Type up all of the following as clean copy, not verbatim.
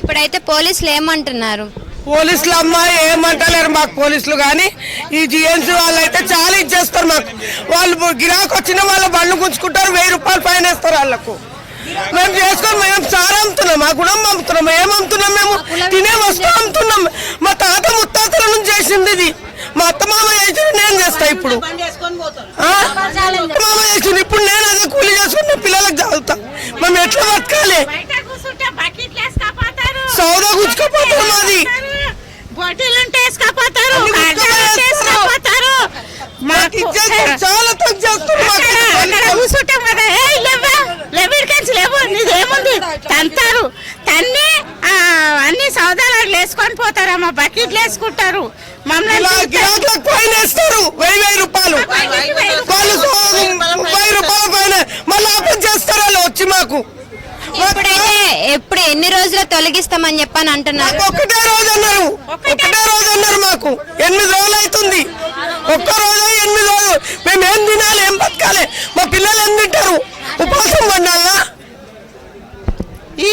ఇప్పుడైతే పోలీసులు ఏమంటున్నారు? పోలీసులు అమ్మాయి ఏమంటలేరు మాకు పోలీసులు, కానీ ఈ జిఎన్సీ వాళ్ళు అయితే చాలా ఇచ్చేస్తారు మాకు. వాళ్ళు గిరాకు వచ్చిన వాళ్ళ బండ్లు గుంజుకుంటారు, 1000 రూపాయలు ఫైన్ వేస్తారు వాళ్ళకు. మేము చేసుకొని మేము సారా అమ్ముతున్నాం, మా గుణం అమ్ముతున్నాం. ఏం అమ్ముతున్నాం? మేము తినే వస్తువు అమ్ముతున్నాం. మా తాత ముత్తాతల నుంచి చేసింది ఇది. మా అత్తమామ చేసింది నేను చేస్తా ఇప్పుడు. అత్తమామ చేసింది ఇప్పుడు నేను అదే కూలి చేసుకుని పిల్లలకు చదువుతా. మేము ఎట్లా బతకాలి? సౌదా గుచ్చుకోపోతారు మాది. చాలా తక్కువ తంతారు, తన్ని అన్ని సౌదాలు వేసుకొని పోతారమ్మా, బకెట్లు వేసుకుంటారు. మమ్మల్ని ఫైన్ వేస్తారు 1000 రూపాయలు. వాళ్ళు 1000 రూపాయలు ఫైన్ మళ్ళీ ఆపరేట్ చేస్తారు వాళ్ళు వచ్చి మాకు. ఇప్పుడైతే ఎన్ని రోజులు తొలగిస్తామని చెప్పని అంటున్నారు? ఒకటే రోజు అన్నారు మాకు. 8 రోజులు అవుతుంది. ఒక్క రోజు 8 రోజులు మేము ఏం తినాలి, ఏం బతకాలి? మా పిల్లలు ఏం తింటారు? ఉపవాసం పడాలా? ఈ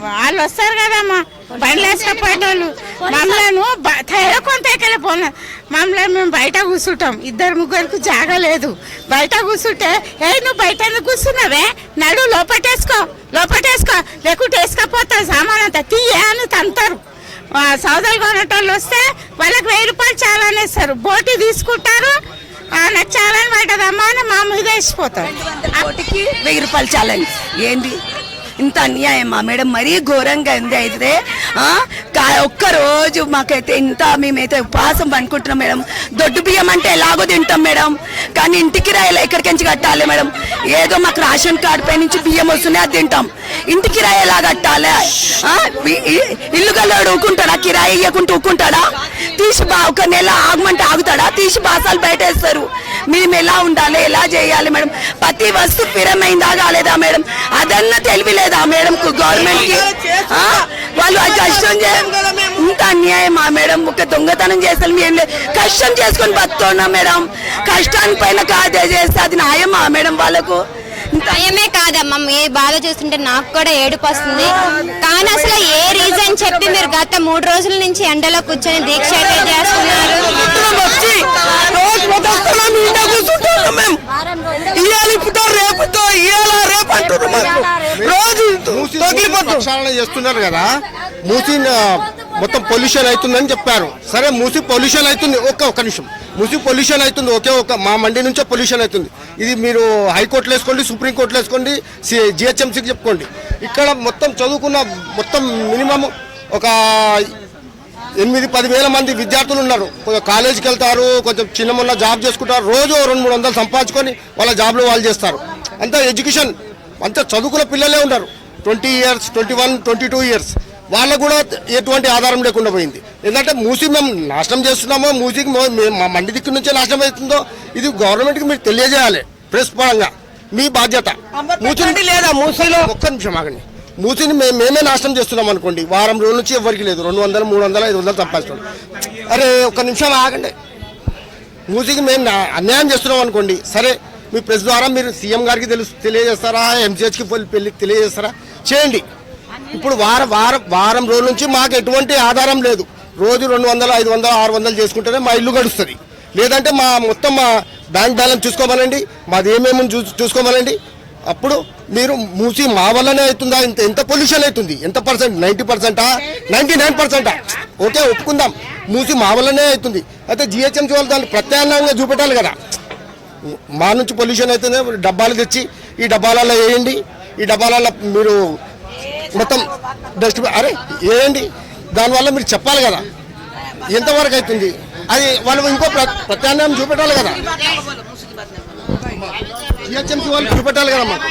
వాళ్ళు వస్తారు కదమ్మా బండ్లు వేసుకపోయేటోళ్ళు, మమ్మల్ని కొంత ఎక్కలేపోయినా మమ్మల్ని మేము బయట కూర్చుంటాం. 2-3 జాగా లేదు, బయట కూర్చుంటే నువ్వు బయట ఎందుకు కూర్చున్నావే, నడు లోపటేసుకో లేకుంటే వేసుకపోతా సామాన్ అంతా తీయ అని తంతారు. సౌదాలు కొనేటోళ్ళు వస్తే వాళ్ళకి 1000 రూపాయలు చాలా అనేస్తారు, బోటి తీసుకుంటారు. నాకు చాలా పడ్డదమ్మా అని మా మీద వేసిపోతారు. బోటికి 1000 రూపాయలు ఛాలెంజ్ ఏంది? ఇంత అన్యాయమా మేడం? మరీ ఘోరంగా ఉంది. అయితే ఒక్కరోజు మాకైతే మేమైతే ఉపవాసం అనుకుంటున్నాం మేడం. దొడ్డు బియ్యం అంటే ఎలాగో తింటాం మేడం, కానీ ఇంటికి రాయాలి ఎక్కడికించి కట్టాలి మేడం? ఏదో మాకు రేషన్ కార్డు పై నుంచి బియ్యం వస్తున్నాయి, అది తింటాం. ఇంటికి రాయి ఎలా కట్టాలి? ఇల్లు గల్లోడు ఊకుంటాడా? కిరాయి ఇవ్వకుంటూ ఊకుంటాడా? తీసి ఒక నెల ఆగమంటే ఆగుతాడా? తీసి బాసాలు బయట వేస్తారు. మేము ఎలా ఉండాలి, ఎలా చేయాలి మేడం? ప్రతి వస్తువు స్థిరమైందా కాలేదా మేడం? అదన్నా తెలివిలేదా మేడం గవర్నమెంట్ కి? వాళ్ళు కష్టం ఇంత అన్యాయమా మేడం? ఒక దొంగతనం చేస్తాం, ఏం లేదు, కష్టం చేసుకొని బతుకున్నాం మేడం. కష్టానికి పైన కాదే చేస్తే అది న్యాయమా మేడం? వాళ్ళకు భయమే కాదమ్మా, మీ బాధ చూస్తుంటే నాకు కూడా ఏడుపు వస్తుంది. కానీ అసలు ఏ రీజన్ చెప్పి మీరు గత 3 రోజుల నుంచి ఎండలో కూర్చొని దీక్ష చేస్తున్నారు? చేస్తున్నారు కదా, మూసి మొత్తం పొల్యూషన్ అవుతుందని చెప్పారు. సరే మూసి పొల్యూషన్ అవుతుంది, ఒక్క నిమిషం. మూసి పొల్యూషన్ అవుతుంది, మా మండి నుంచే పొల్యూషన్ అవుతుంది. ఇది మీరు హైకోర్టులో వేసుకోండి, సుప్రీంకోర్టులో వేసుకోండి, జిహెచ్ఎంసీకి చెప్పుకోండి. ఇక్కడ మొత్తం చదువుకున్న మొత్తం మినిమం ఒక 8-10 వేల మంది విద్యార్థులు ఉన్నారు. కాలేజీకి వెళ్తారు, కొంచెం చిన్న జాబ్ చేసుకుంటారు, రోజు 200-300 సంపాదించుకొని వాళ్ళ జాబ్లో వాళ్ళు చేస్తారు. అంతా ఎడ్యుకేషన్, అంతా చదువుకున్న పిల్లలే ఉన్నారు. 20 ఇయర్స్, 21, 22 ఇయర్స్. వాళ్ళకు కూడా ఎటువంటి ఆధారం లేకుండా పోయింది. ఎందుకంటే మూసి మేము నాశనం చేస్తున్నామో, మూసికి మా మండి దిక్కు నుంచే నాశనం అవుతుందో, ఇది గవర్నమెంట్కి మీరు తెలియజేయాలి. ప్రెస్ పరంగా మీ బాధ్యత. మూసి లేదా మూసిలో ఒక్క నిమిషం ఆగండి. మూసిని మేమే నాశనం చేస్తున్నాం అనుకోండి, వారం రోజుల నుంచి ఎవరికి లేదు, 200, 300, 500 సంపాదిస్తున్నాం. అరే ఒక్క నిమిషం ఆగండి. మూసికి మేము అన్యాయం చేస్తున్నాం అనుకోండి, సరే మీ ప్రెస్ ద్వారా మీరు సీఎం గారికి తెలియజేస్తారా, ఎంసీహెచ్కి తెలియజేస్తారా? చేయండి. ఇప్పుడు వారం రోజుల నుంచి మాకు ఎటువంటి ఆధారం లేదు. రోజు 200, 500, 600 చేసుకుంటేనే మా ఇల్లు గడుస్తుంది. లేదంటే మొత్తం మా బ్యాంక్ బ్యాలెన్స్ చూసుకోమనండి, మాది ఏమేమి చూసుకోమనండి. అప్పుడు మీరు మూసి మా వల్లనే అవుతుందా? ఎంత పొల్యూషన్ అవుతుంది? ఎంత పర్సెంట్? 90%, 99%? ఓకే ఒప్పుకుందాం, మూసి మా వల్లనే అవుతుంది. అయితే జిహెచ్ఎంసీ వాళ్ళు దాన్ని ప్రత్యామ్నాయంగా చూపెట్టాలి కదా. మా నుంచి పొల్యూషన్ అవుతుంది, డబ్బాలు తెచ్చి ఈ డబ్బాలలో వేయండి, ఈ డబ్బాలలో మీరు మొత్తం డస్ట్బిన్ వేయండి. దానివల్ల మీరు చెప్పాలి కదా ఎంతవరకు అవుతుంది. అది వాళ్ళు ఇంకో ప్రత్యామ్నాయం చూపెట్టాలి కదా, జిహెచ్ఎంసీ వాళ్ళు చూపెట్టాలి కదా మాకు.